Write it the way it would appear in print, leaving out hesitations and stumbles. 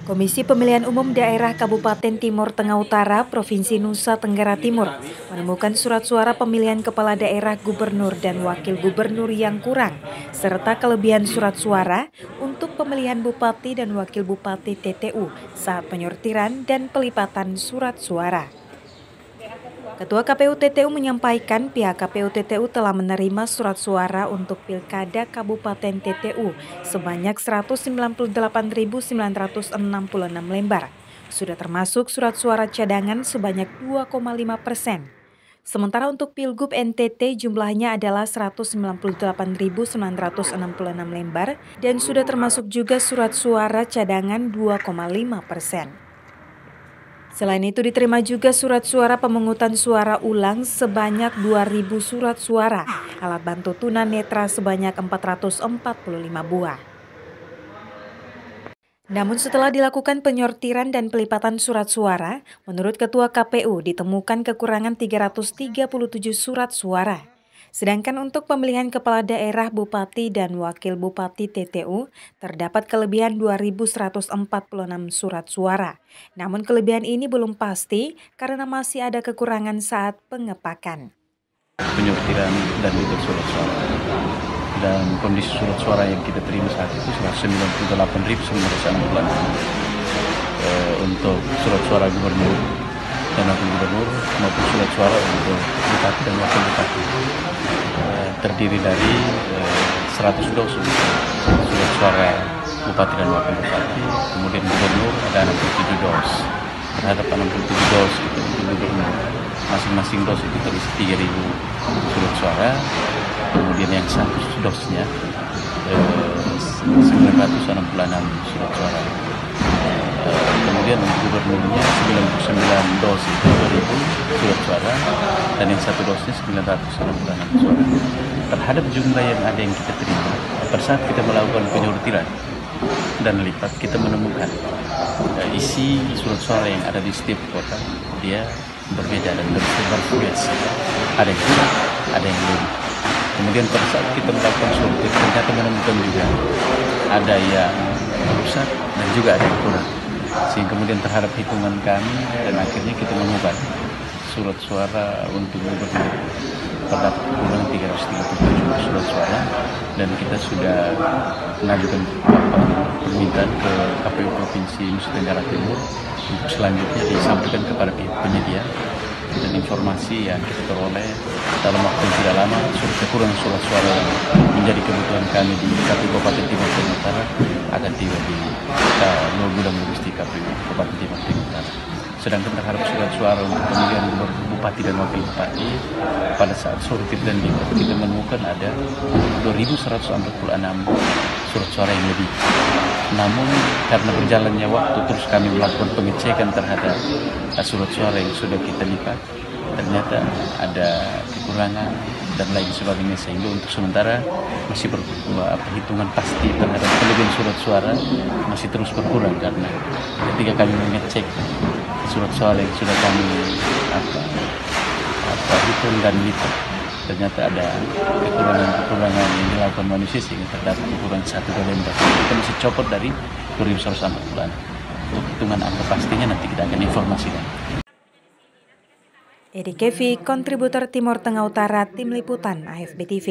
Komisi Pemilihan Umum Daerah Kabupaten Timur Tengah Utara, Provinsi Nusa Tenggara Timur, menemukan surat suara pemilihan kepala daerah gubernur dan wakil gubernur yang kurang, serta kelebihan surat suara untuk pemilihan bupati dan wakil bupati TTU saat penyortiran dan pelipatan surat suara. Ketua KPU TTU menyampaikan pihak KPU TTU telah menerima surat suara untuk Pilkada Kabupaten TTU sebanyak 198.966 lembar. Sudah termasuk surat suara cadangan sebanyak 2,5%. Sementara untuk Pilgub NTT jumlahnya adalah 198.966 lembar dan sudah termasuk juga surat suara cadangan 2,5%. Selain itu diterima juga surat suara pemungutan suara ulang sebanyak 2.000 surat suara, alat bantu tunanetra sebanyak 445 buah. Namun setelah dilakukan penyortiran dan pelipatan surat suara, menurut Ketua KPU ditemukan kekurangan 337 surat suara. Sedangkan untuk pemilihan kepala daerah bupati dan wakil bupati TTU, terdapat kelebihan 2.146 surat suara. Namun kelebihan ini belum pasti karena masih ada kekurangan saat pengepakan. Penyortiran dan itu surat suara. Dan kondisi surat suara yang kita terima saat itu 198.966 untuk surat suara gubernur dan wakil gubernur maupun surat suara untuk bupati dan wakil bupati. Terdiri dari 100 dos surat suara bupati dan wakil bupati, kemudian gubernur ada 67 dos. Terhadap 67 dos itu untuk gubernur, masing-masing dos itu terisi 3.000 surat suara, kemudian yang satu dosnya 966 surat suara. Kemudian untuk gubernurnya 99 dos itu 2.000 surat suara dan yang satu dosnya 966 suara. Terhadap jumlah yang ada yang kita terima, pada saat kita melakukan penyortiran dan lipat, kita menemukan isi surat suara yang ada di setiap kota dia berbeda dan bervariasi. Ada yang kurang, ada yang lebih. Kemudian pada saat kita melakukan sortir, ternyata menemukan juga ada yang rusak dan juga ada yang kurang. Sehingga kemudian terhadap hitungan kami dan akhirnya kita menemukan surat suara untuk gubernur terdapat kekurangan 337 surat suara dan kita sudah mengajukan permintaan ke KPU Provinsi Nusa Tenggara Timur untuk selanjutnya disampaikan kepada pihak penyedia, dan informasi yang kita peroleh dalam waktu yang tidak lama kekurangan surat suara yang menjadi kebutuhan kami di KPU Kabupaten Timur Tengah Utara akan tiba di gudang logistik KPU Kabupaten Timur Tengah Utara. Sedangkan terhadap surat suara untuk pemilihan bupati dan wakil bupati, pada saat sortir dan lipat kita menemukan ada 2.146 surat suara yang lebih. Namun karena berjalannya waktu terus kami melakukan pengecekan terhadap surat suara yang sudah kita lipat, ternyata ada kekurangan dan lain sebagainya, sehingga untuk sementara masih perhitungan pasti terhadap kelebihan surat suara masih terus berkurang, karena ketika kami mengecek surat suara yang sudah kami hitung dan lipat, ternyata ada kekurangan yang dilakukan manusia sehingga terdapat kekurangan 1 lembar. Kita masih copot dari 2.140. Untuk hitungan angka pastinya nanti kita akan informasikan. Edi Kevi, kontributor Timur Tengah Utara, Tim Liputan AFB TV.